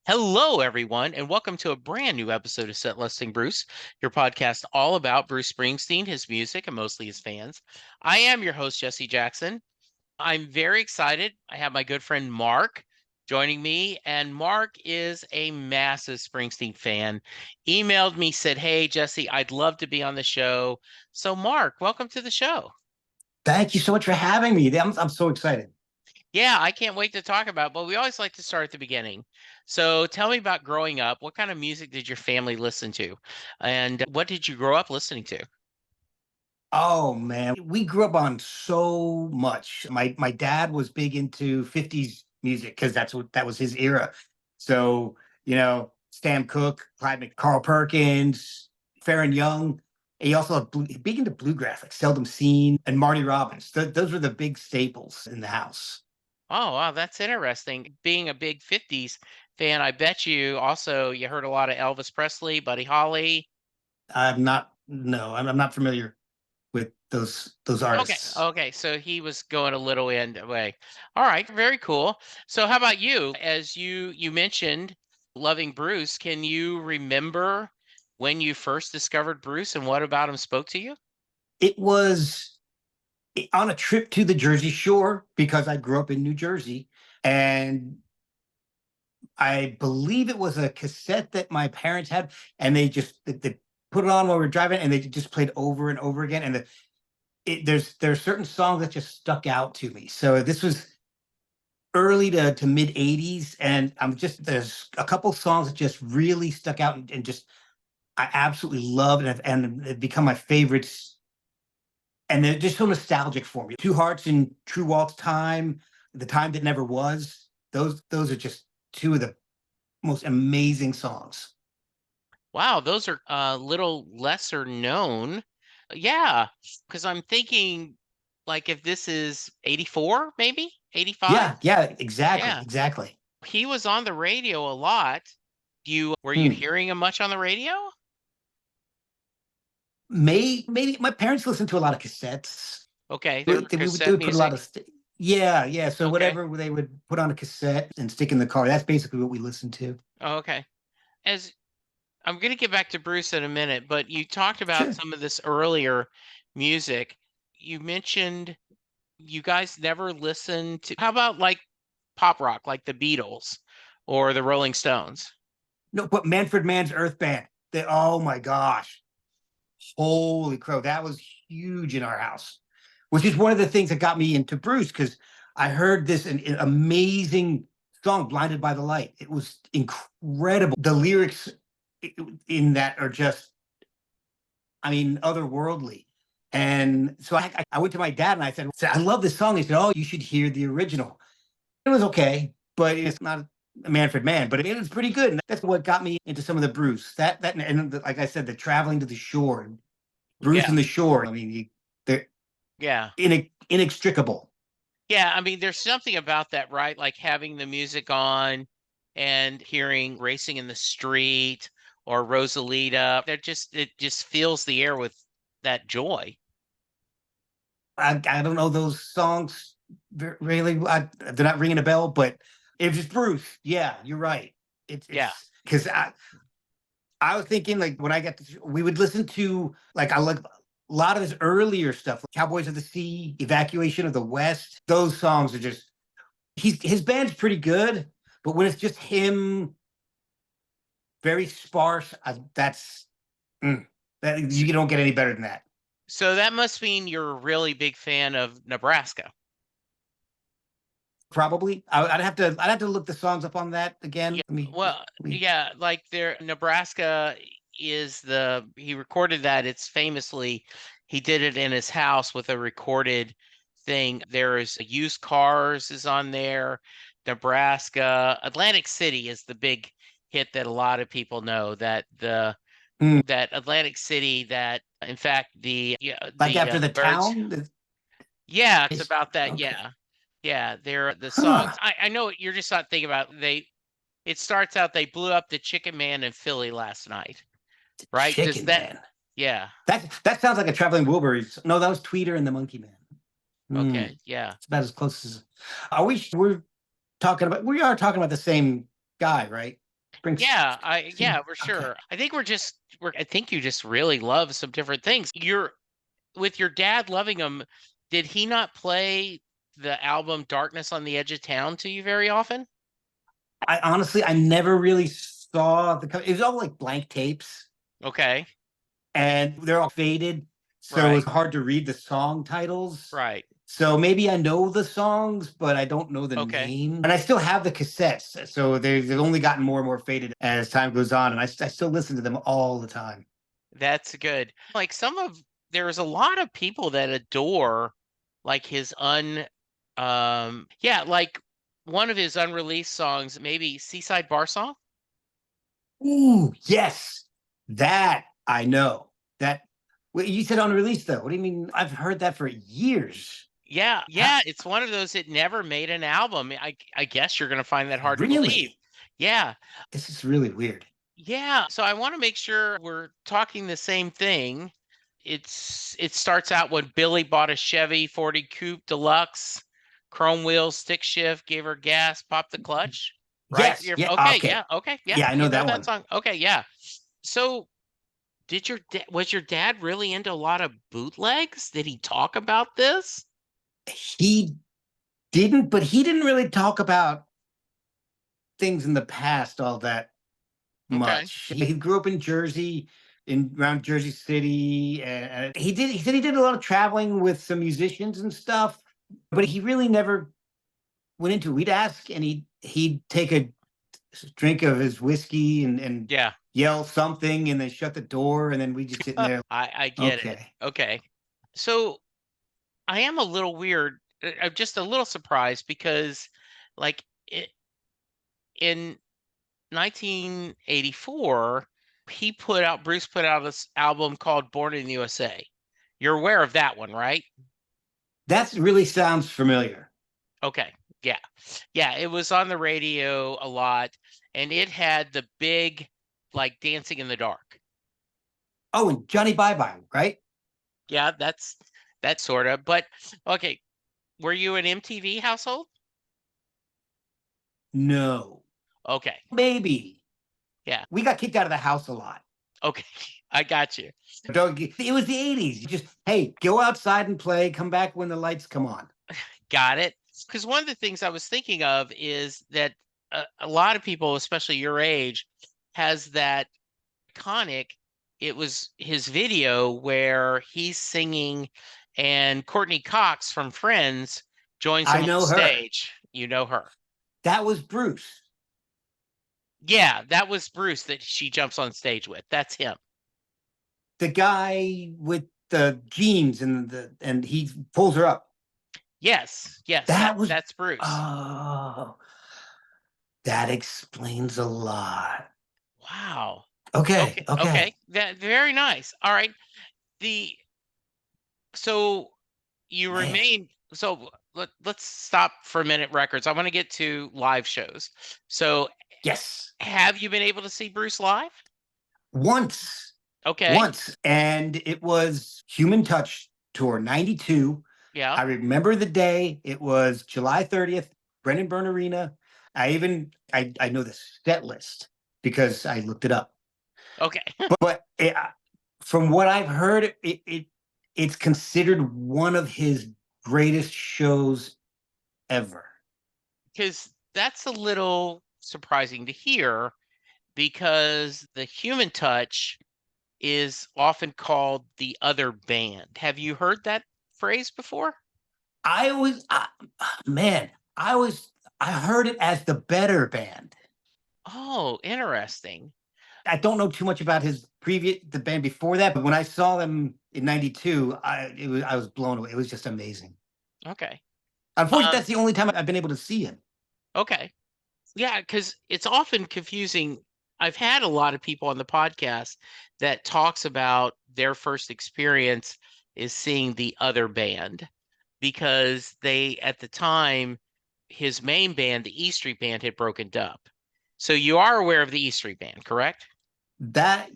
Hello, everyone, and welcome to a brand new episode of Set Listing Bruce, your podcast all about Bruce Springsteen, his music, and mostly his fans. I am your host, Jesse Jackson. I'm very excited. I have my good friend Mark joining me, and Mark is a massive Springsteen fan. Emailed me, said, "Hey, Jesse, I'd love to be on the show." So, Mark, welcome to the show. Thank you so much for having me. I'm so excited. Yeah, I can't wait to talk about, but we always like to start at the beginning. So tell me about growing up. What kind of music did your family listen to? And what did you grow up listening to? Oh man, we grew up on so much. My dad was big into 50s music because that was his era. So, Sam Cooke, Carl Perkins, Farron Young. He also had big into bluegrass, like Seldom Seen and Marty Robbins. Those were the big staples in the house. Oh, wow, that's interesting. Being a big 50s fan, I bet you heard a lot of Elvis Presley, Buddy Holly. I'm not familiar with those Okay, artists. okay, so he was going a little end way. All right, very cool. So how about you? As you mentioned loving Bruce, can you remember when you first discovered Bruce and what about him spoke to you? It was on a trip to the Jersey Shore because I grew up in New Jersey, and I believe it was a cassette that my parents had, and they put it on while we were driving, and they just played over and over again. And there's certain songs that just stuck out to me. So this was early to mid '80s, and there's a couple songs that just really stuck out and just I absolutely love and have become my favorites, and they're just so nostalgic for me. Two Hearts and True Waltz Time, The Time That Never Was. Those are just two of the most amazing songs. Wow, those are a little lesser known. Yeah, because I'm thinking like if this is 84, maybe 85. Yeah, exactly, Yeah, exactly. he was on the radio a lot. You were you Hmm. hearing him much on the radio? Maybe my parents listened to a lot of cassettes. Okay, there were They cassette would put a lot music. of yeah. So Okay, whatever they would put on a cassette and stick in the car. That's basically what we listened to. oh, okay. As I'm going to get back to Bruce in a minute, but you talked about Sure. some of this earlier music. You mentioned you guys never listened to, how about like pop rock, like the Beatles or the Rolling Stones? No, but Manfred Mann's Earth Band. Oh my gosh, holy crow, that was huge in our house. Which is one of the things that got me into Bruce because I heard this an amazing song, "Blinded by the Light." It was incredible. The lyrics in that are just, I mean, otherworldly. And so I went to my dad and I said, "I love this song." He said, "Oh, you should hear the original." It was okay, but it's not a Manfred Mann, but it was pretty good. And that's what got me into some of the Bruce. Like I said, the traveling to the shore, Bruce Yeah, and the Shore. I mean, they're yeah. inextricable. Yeah, I mean, there's something about that, right? Like having the music on and hearing Racing in the Street or Rosalita. It just fills the air with that joy. I don't know those songs really. They're not ringing a bell, but it was just Bruce. Yeah, you're right. Yeah. It's because I was thinking like when I got to, we would listen to like I like a lot of his earlier stuff, like Cowboys of the Sea, Evacuation of the West. Those songs are just his band's pretty good, but when it's just him, very sparse. Mm, that So, you don't get any better than that. so that must mean you're a really big fan of Nebraska. Probably, I'd have to look the songs up on that again. Yeah, well, yeah, like there, Nebraska is he recorded that. It's famously, he did it in his house with a recorded thing. There is Used Cars is on there. Nebraska, Atlantic City is the big hit that a lot of people know Mm, that Atlantic City that in fact like after the birds. town. Yeah, it's about that. Okay. Yeah. Yeah, they're the songs. Huh. I know you're just not thinking about it starts out they blew up the Chicken Man in Philly last night, right? Does Chicken that Man. yeah. That sounds like a traveling Wilburys. No, that was Tweeter and the Monkey Man. Okay, yeah. It's about as close as. Are we? We are talking about the same guy, right? Yeah, for Okay. sure. I think you just really love some different things. You're with your dad loving them. Did he not play the album Darkness on the Edge of Town to you very often? I honestly, I never really saw it was all like blank tapes Okay. and they're all faded. So Right. it's hard to read the song titles. Right. So maybe I know the songs, but I don't know the Okay. name. And I still have the cassettes. So they've only gotten more and more faded as time goes on. And I still listen to them all the time. That's good. Like there's a lot of people that adore like like one of his unreleased songs, maybe Seaside Bar Song. Ooh, yes. That I know. That Wait, you said unreleased though. What do you mean? I've heard that for years. Yeah, How, yeah, it's one of those that never made an album. I guess you're gonna find that hard to believe. really? Yeah. This is really weird. Yeah. So I want to make sure we're talking the same thing. It starts out when Billy bought a Chevy 40 Coupe Deluxe, chrome wheels, stick shift, gave her gas, popped the clutch. Right? Yes. You're Yeah. okay, Okay. yeah, okay, yeah. Yeah, I know You know that that one. song. Okay, yeah. So was your dad really into a lot of bootlegs? Did he talk about this? He didn't, but he didn't really talk about things in the past all that Okay. much. He grew up in Jersey, in around Jersey City, and he said he did a lot of traveling with some musicians and stuff, but he really never went into it. We'd ask, and he'd take a drink of his whiskey and Yeah. yell something, and then shut the door, and then we just sitting there. I get it. Okay, Okay. So I am a little weird. I'm just a little surprised because, like, in 1984, Bruce put out this album called Born in the USA. You're aware of that one, right? that really sounds familiar. Okay. Yeah. Yeah. It was on the radio a lot and it had the big, like, Dancing in the Dark. Oh, and Johnny Bye Bye, right? Yeah. That's sort of, but okay. Were you an MTV household? No, Okay. maybe Yeah. we got kicked out of the house a lot. Okay. I got you. It was the 80s. You just, hey, go outside and play, come back when the lights come on. Got it. Because one of the things I was thinking of is that a lot of people, especially your age, has that iconic. It was his video where he's singing, and Courtney Cox from Friends joins I him on know her. stage. You know her. That was Bruce, Yeah, that was Bruce that she jumps on stage with. That's him. the guy with the jeans and he pulls her up. Yes, yes, That was that's Bruce. oh, that explains a lot. Wow. Okay, Okay, okay. okay. That very nice. All right. The so you Man. remain let's stop for a minute records. I want to get to live shows. So Yes. have you been able to see Bruce live? Once. Okay. Once. And it was Human Touch Tour 92. Yeah. I remember the day. It was July 30th, Brennan Byrne Arena. I know the set list because I looked it up. Okay. But from what I've heard, it's considered one of his greatest shows ever. Because that's a little surprising to hear because the Human Touch is often called the other band. Have you heard that phrase before? I was, man, I heard it as the better band. Oh, interesting. I don't know too much about the band before that, but when I saw them in '92, I was blown away. It was just amazing. Okay. Unfortunately, Um, that's the only time I've been able to see him. okay. Yeah, because it's often confusing. I've had a lot of people on the podcast that talks about their first experience is seeing the other band because at the time, his main band, the E Street Band, had broken up. So you are aware of the E Street Band, correct? That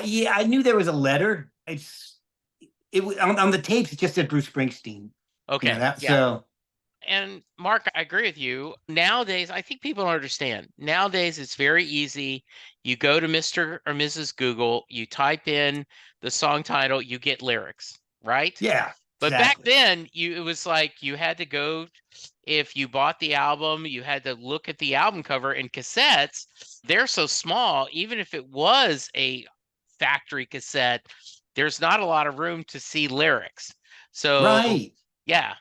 yeah, I knew there was a letter. It was on the tapes. It just said Bruce Springsteen. Okay. That Yeah. so. And Mark, I agree with you. Nowadays, I think people don't understand. Nowadays, it's very easy. You go to Mr. or Mrs. Google, you type in the song title, you get lyrics, right? Yeah, But back exactly. then, it was like you had to go, if you bought the album, you had to look at the album cover. And cassettes, they're so small, even if it was a factory cassette, there's not a lot of room to see lyrics. So, Right. yeah.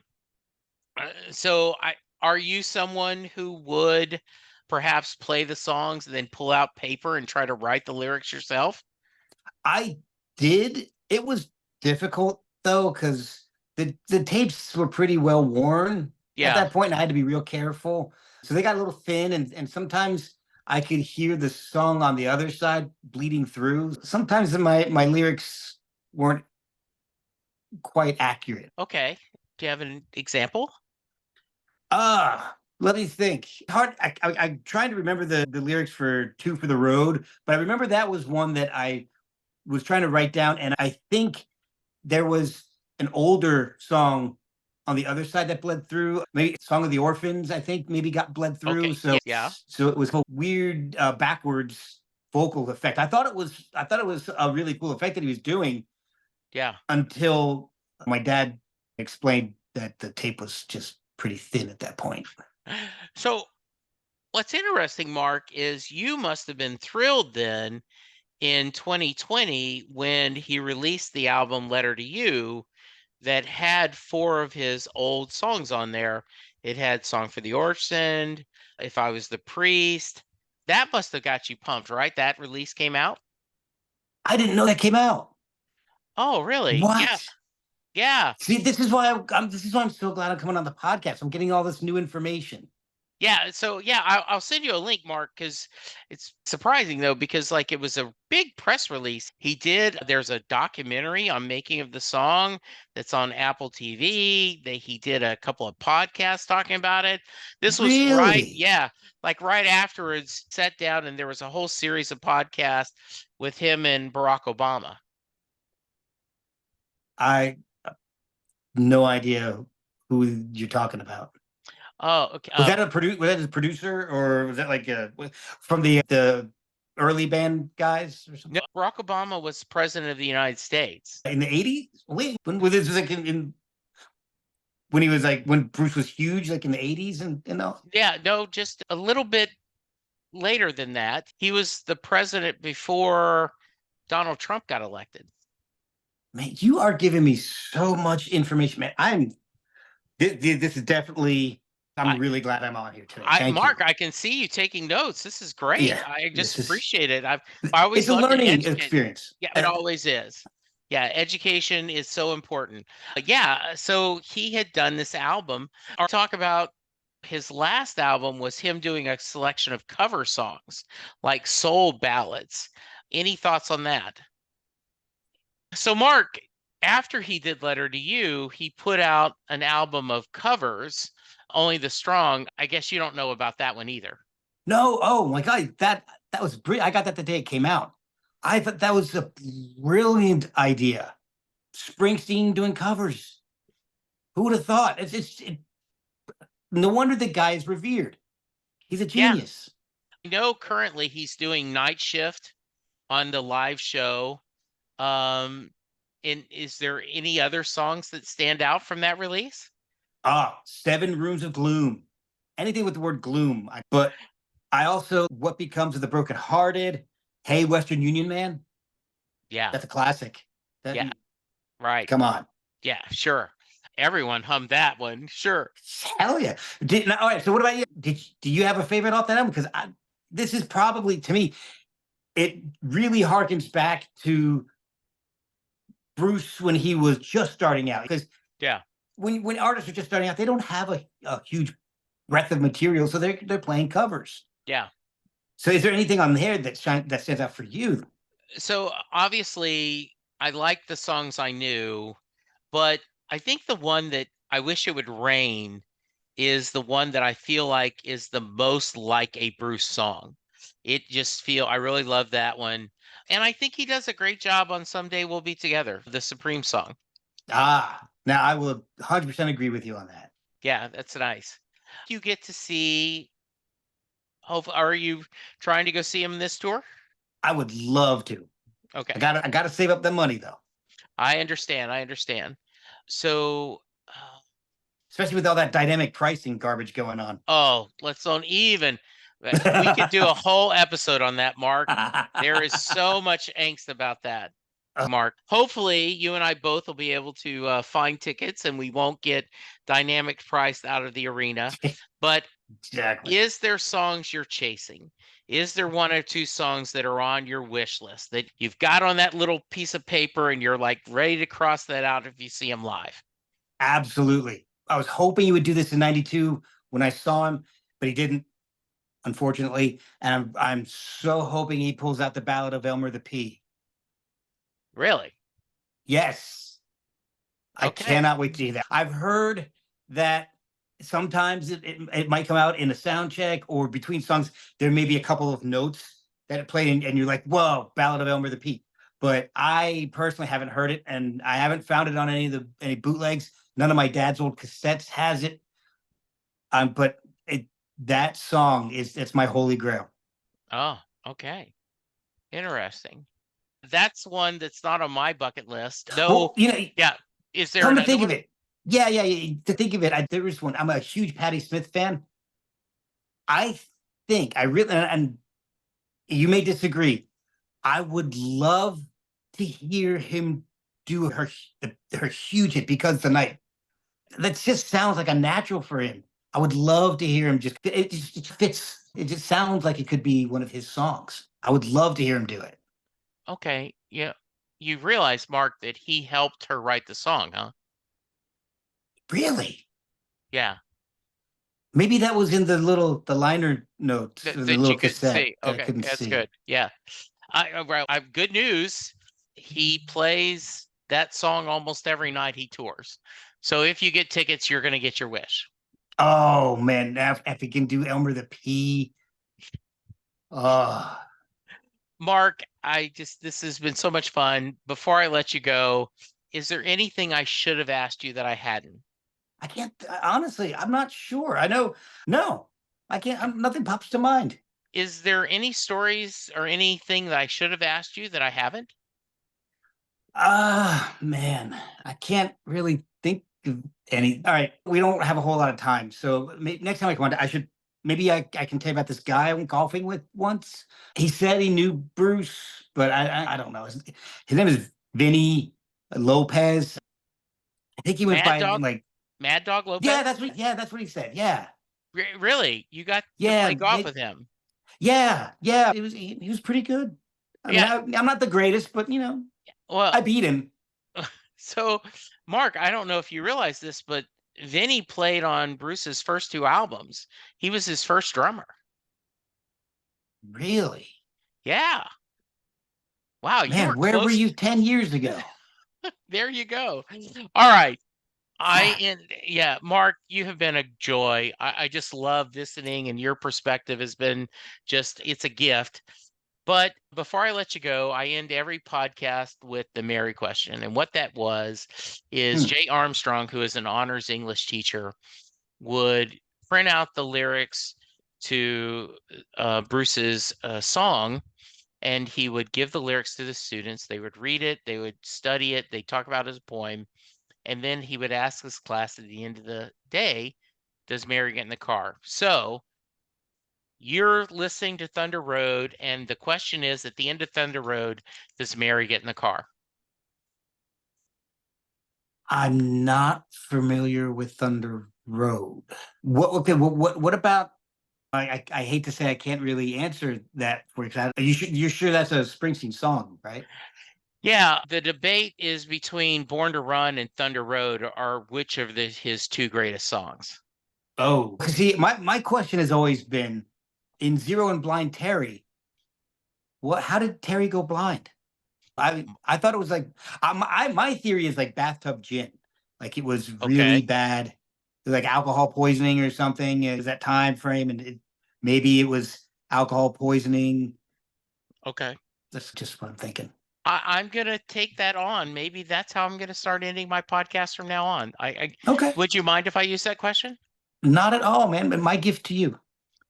So are you someone who would perhaps play the songs and then pull out paper and try to write the lyrics yourself? I did. It was difficult though, because the tapes were pretty well worn at Yeah. that point, and I had to be real careful. So they got a little thin, and sometimes I could hear the song on the other side bleeding through. Sometimes my lyrics weren't quite accurate. Okay. Do you have an example? Let me think. Hard. I'm trying to remember the lyrics for Two for the Road, but I remember that was one that I was trying to write down, and I think there was an older song on the other side that bled through. Maybe Song of the Orphans, I think, maybe got bled through. Okay. Yeah. So it was a weird backwards vocal effect. I thought it was a really cool effect that he was doing Yeah. until my dad explained that the tape was just pretty thin at that point. So what's interesting, Mark, is you must have been thrilled then in 2020 when he released the album Letter to You that had four of his old songs on there. It had Song for the Orphan, If I Was the Priest. That must have got you pumped, right? That release came out? I didn't know that came out. Oh, really? Yeah. What? Yeah. See, this is why I'm so glad I'm coming on the podcast. I'm getting all this new information. Yeah, so yeah, I'll send you a link, Mark, because it's surprising though, because like it was a big press release. There's a documentary on making of the song that's on Apple TV. He did a couple of podcasts talking about it. This was right, Really? yeah, like right afterwards, sat down and there was a whole series of podcasts with him and Barack Obama. I no idea who you're talking about. Oh, okay. Was that a producer, or was that like from the early band guys or No, something Barack Obama was president of the United States. in the 80s? Wait, when was this like when he was like when Bruce was huge, like in the 80s, and all? Yeah, no, just a little bit later than that. He was the president before Donald Trump got elected. Man, you are giving me so much information, man. This is definitely. I'm I, really glad I'm on here today. Thank Mark, you. I can see you taking notes. This is great. Yeah, I just this is appreciate it. I always it's a love to learning educate. experience. Yeah, it always is. Yeah, education is so important. Yeah, so he had done this album. Or talk about his last album was him doing a selection of cover songs, like soul ballads. Any thoughts on that? So, Mark, after he did Letter to You, he put out an album of covers, Only the Strong. I guess you don't know about that one either. No, oh my God, that was brilliant. I got that the day it came out. I thought that was a brilliant idea. Springsteen doing covers. Who would have thought? No wonder the guy is revered. He's a Yeah, genius. I know currently he's doing Night Shift on the live show. Um, and is there any other songs that stand out from that release? Seven Rooms of Gloom. Anything with the word gloom. But I also, What Becomes of the Brokenhearted. Hey, Western Union Man. Yeah, That's a classic. yeah, right. Come on. Yeah, sure. Everyone hummed that one. Sure. Hell yeah. All right. So what about you? Do you have a favorite off that album? Because this is probably, to me, it really harkens back to Bruce when he was just starting out. Because Yeah. when artists are just starting out, they don't have a huge breadth of material, so they're playing covers. Yeah. So is there anything on there that stands out for you? So obviously, I liked the songs I knew, but I think the one that I wish it would rain is the one that I feel like is the most like a Bruce song. I really love that one. And I think he does a great job on Someday We'll Be Together, the Supreme song. Now I will 100% agree with you on that. Yeah, that's nice. You get to see. Are you trying to go see him this tour? I would love to. Okay, I gotta save up the money though, I understand. I understand. So, uh, especially with all that dynamic pricing garbage going on. oh, let's don't even. We could do a whole episode on that, Mark. There is so much angst about that, Mark. Hopefully, you and I both will be able to find tickets and we won't get dynamic priced out of the arena. But Exactly. is there songs you're chasing? Is there one or two songs that are on your wish list that you've got on that little piece of paper and you're like ready to cross that out if you see him live? Absolutely. I was hoping he would do this in '92 when I saw him, but he didn't, unfortunately. And I'm so hoping he pulls out the Ballad of Elmer the P. Really? Yes. I Okay. cannot wait to hear that. I've heard that sometimes it might come out in a sound check or between songs. There may be a couple of notes that it played, and you're like, whoa, Ballad of Elmer the P. But I personally haven't heard it, and I haven't found it on any bootlegs. None of my dad's old cassettes has it. But that song it's my holy grail. Oh, okay. Interesting. That's one that's not on my bucket list. No. Well, you know, Yeah. Is there come to another think of one? it, yeah. To think of it, there was one. I'm a huge Patti Smith fan. I think I really, and you may disagree. I would love to hear him do her huge hit "Because the Night." That just sounds like a natural for him. I would love to hear him it fits. It just sounds like it could be one of his songs. I would love to hear him do it. Okay. Yeah. You realize, Mark, that he helped her write the song, huh? Really? Yeah. Maybe that was in the liner notes of the That little you couldn't cassette see. that I Okay, couldn't that's see. good. Yeah. Well, I have good news. He plays that song almost every night he tours. So if you get tickets, you're going to get your wish. Oh man, if he can do Elmer the P, oh, Mark, this has been so much fun. Before I let you go, is there anything I should have asked you that I hadn't? I can't honestly. I'm not sure. I know. No, I can't. Nothing pops to mind. Is there any stories or anything that I should have asked you that I haven't? Ah, man, I can't really think of any. All right, we don't have a whole lot of time, so next time I come on, I should maybe I can tell you about this guy I went golfing with once. He said he knew Bruce, but I don't know. His name is Vinny Lopez. I think he went Mad by Dog? like Mad Dog yeah, Lopez? that's what he said. Yeah, Really? You got to play yeah, golf with him? yeah. He was pretty good. I mean, Yeah. I'm not the greatest, but Well, I beat him. so Mark, I don't know if you realize this, but Vinny played on Bruce's first two albums. He was his first drummer. Really, Yeah. Wow, you man. were Where were close. you 10 years ago? There you go. All right. Yeah. Yeah, Mark, you have been a joy. I just love listening, and your perspective has been it's a gift. But before I let you go, I end every podcast with the Mary question. And what that was is Hmm. Jay Armstrong, who is an honors English teacher, would print out the lyrics to Bruce's song, and he would give the lyrics to the students. They would read it, they would study it, they talk about his poem, and then he would ask his class at the end of the day, does Mary get in the car? So you're listening to Thunder Road, and the question is at the end of Thunder Road, does Mary get in the car? I'm not familiar with Thunder Road. What? Okay. What about? I hate to say I can't really answer that for you. You're sure that's a Springsteen song, right? Yeah, the debate is between Born to Run and Thunder Road are which of his two greatest songs. Oh, see, my question has always been in Zero and Blind Terry. What? How did Terry go blind? I thought it was like my theory is like bathtub gin, like it was really Okay. bad, like alcohol poisoning or something. It was that time frame, and maybe it was alcohol poisoning. Okay. That's just what I'm thinking. I'm gonna take that on. Maybe that's how I'm gonna start ending my podcast from now on. Okay. Would you mind if I use that question? Not at all, man. But my gift to you.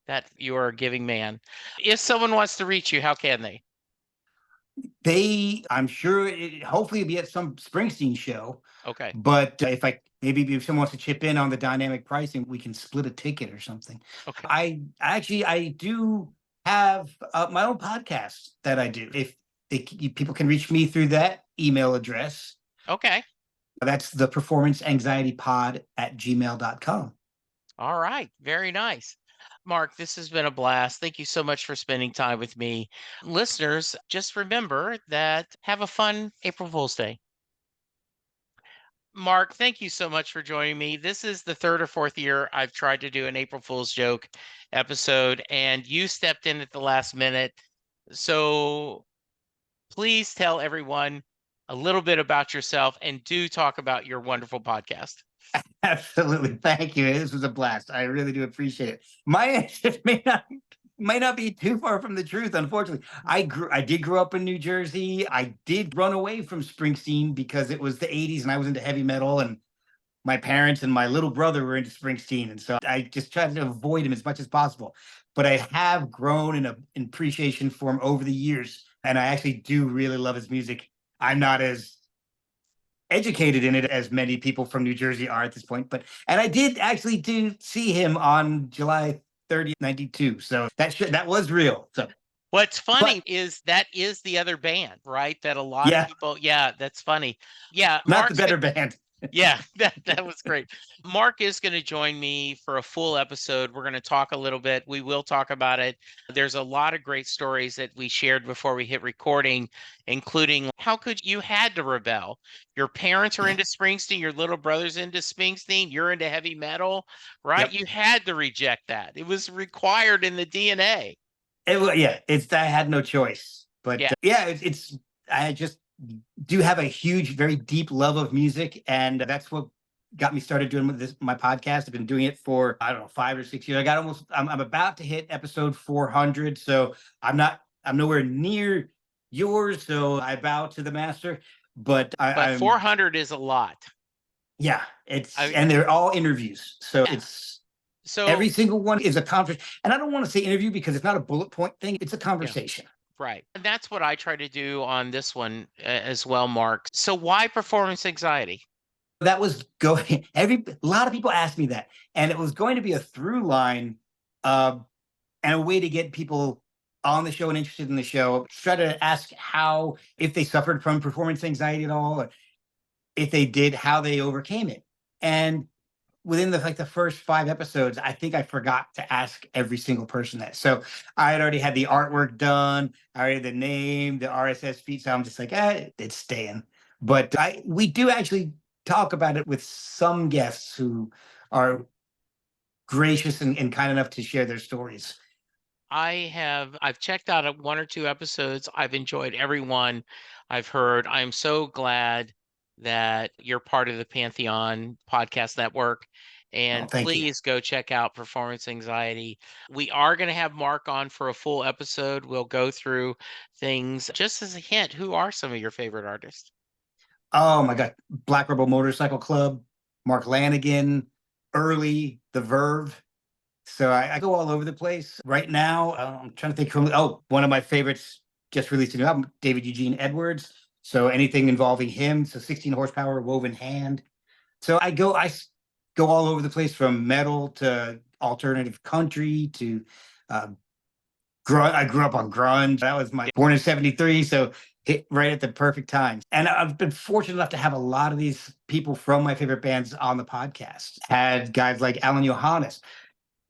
That you are a giving man. If someone wants to reach you, how can they? I'm sure, hopefully it'll be at some Springsteen show. Okay. But if someone wants to chip in on the dynamic pricing, we can split a ticket or something. Okay. I do have my own podcast that I do. If people can reach me through that email address, Okay. that's the performanceanxietypod@gmail.com. All right. Very nice. Mark, this has been a blast. Thank you so much for spending time with me. Listeners, just remember that have a fun April Fool's Day. Mark, thank you so much for joining me. This is the third or fourth year I've tried to do an April Fool's joke episode, and you stepped in at the last minute. So please tell everyone a little bit about yourself and do talk about your wonderful podcast. Absolutely. Thank you. This was a blast. I really do appreciate it. My answer may not be too far from the truth, unfortunately. I did grow up in New Jersey. I did run away from Springsteen because it was the 80s and I was into heavy metal, and my parents and my little brother were into Springsteen. And so I just tried to avoid him as much as possible. But I have grown in an appreciation for him over the years. And I actually do really love his music. I'm not as educated in it as many people from New Jersey are at this point. And I did actually do see him on July 30th, 92. So that was real. So What's funny but is that is the other band, right? That a lot of yeah, people, yeah, that's funny. Yeah, not the Mark's better band. yeah, that was great. Mark is going to join me for a full episode. We're going to talk a little bit. We will talk about it. There's a lot of great stories that we shared before we hit recording, including how could you had to rebel. Your parents are Yeah. into Springsteen, your little brother's into Springsteen, you're into heavy metal, right? Yep. You had to reject that. It was required in the DNA. I had no choice. But Yeah. I just do have a huge, very deep love of music, and that's what got me started doing my podcast. I've been doing it for, I don't know, 5 or 6 years. I'm about to hit episode 400, so I'm nowhere near yours. So I bow to the master. But But 400 is a lot. yeah, I and they're all interviews, so yeah. So every single one is a conversation. And I don't want to say interview because it's not a bullet point thing; it's a yeah. conversation. Right. And that's what I try to do on this one as well, Mark. So why performance anxiety? That was going a lot of people asked me that, and it was going to be a through line, uh, and a way to get people on the show and interested in the show. Try to ask how, if they suffered from performance anxiety at all, or if they did, how they overcame it. And within the first 5 episodes, I think I forgot to ask every single person that. So I had already had the artwork done, I already had the name, the RSS feed. So I'm just like, it's staying. But we do actually talk about it with some guests who are gracious and kind enough to share their stories. I've checked out one or two episodes. I've enjoyed every one I've heard. I'm so glad that you're part of the Pantheon Podcast Network. Oh, And thank you. please go check out Performance Anxiety. We are going to have Mark on for a full episode. We'll go through things. Just as a hint, who are some of your favorite artists? Oh my God. Black Rebel Motorcycle Club, Mark Lanigan, Early, The Verve. So I go all over the place. Right now, I'm trying to think. One of my favorites just released a new album, David Eugene Edwards. So anything involving him. So 16 horsepower, Woven Hand. So I go all over the place, from metal to alternative country to uh, grunge. I grew up on grunge. That was my born in '73, so hit right at the perfect time. And I've been fortunate enough to have a lot of these people from my favorite bands on the podcast. Had guys like Alan Johannes.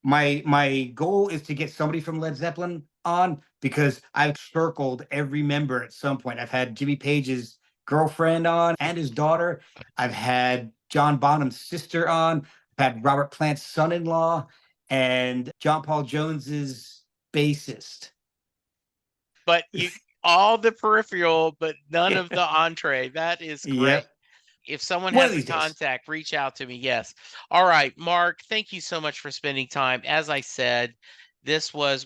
My goal is to get somebody from Led Zeppelin on, because I've circled every member at some point. I've had Jimmy Page's girlfriend on and his daughter. I've had John Bonham's sister on. I've had Robert Plant's son-in-law and John Paul Jones's bassist. But you all the peripheral, but none of the entree. That is great. Yep. If someone One of has a these days. contact, reach out to me. Yes. All right, Mark, thank you so much for spending time. As I said,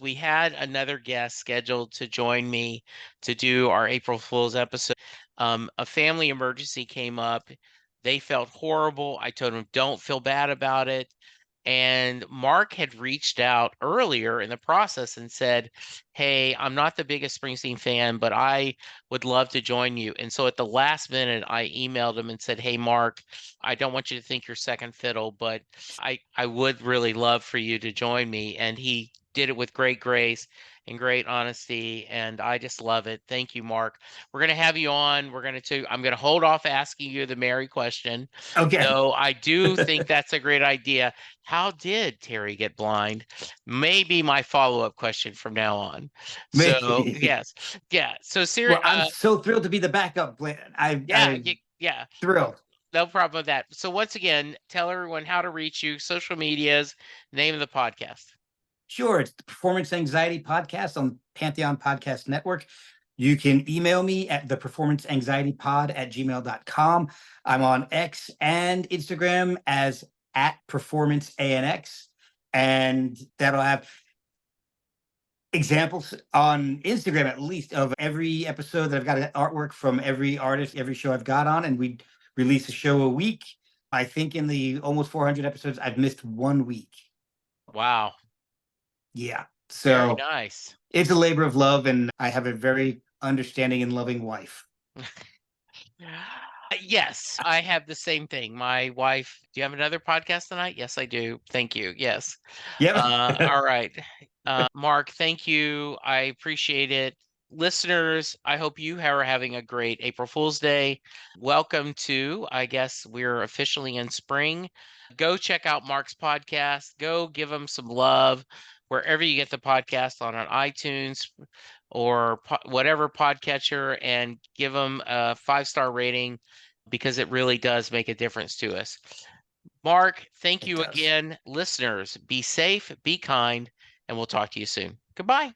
We had another guest scheduled to join me to do our April Fool's episode. A family emergency came up. They felt horrible. I told them, don't feel bad about it. And Mark had reached out earlier in the process and said, hey, I'm not the biggest Springsteen fan, but I would love to join you. And so at the last minute, I emailed him and said, hey, Mark, I don't want you to think you're second fiddle, but I would really love for you to join me. And he did it with great grace and great honesty. And I just love it. Thank you, Mark. We're going to have you on. I'm going to hold off asking you the Mary question. Okay. Though I do think that's a great idea. How did Terry get blind? Maybe my follow-up question from now on. So Maybe. yes, yeah. So Well, I'm so thrilled to be the backup plan. yeah, I'm yeah. thrilled. No problem with that. So once again, tell everyone how to reach you, social medias, name of the podcast. Sure, it's the Performance Anxiety Podcast on Pantheon Podcast Network. You can email me at theperformanceanxietypod@gmail.com. I'm on X and Instagram as @performanceanx, and that'll have examples on Instagram, at least, of every episode that I've got artwork from every artist, every show I've got on, and we release a show a week. I think in the almost 400 episodes, I've missed 1 week. Wow. Yeah. Very So nice. it's a labor of love, and I have a very understanding and loving wife. Yes, I have the same thing. My wife, do you have another podcast tonight? Yes, I do. Thank you. Yes. Yep. All right. Mark, thank you. I appreciate it. Listeners, I hope you are having a great April Fool's Day. Welcome to, I guess we're officially in spring. Go check out Mark's podcast. Go give him some love wherever you get the podcast on iTunes or whatever podcatcher, and give them a 5-star rating because it really does make a difference to us. Mark, thank It you does. again. Listeners, be safe, be kind, and we'll talk to you soon. Goodbye.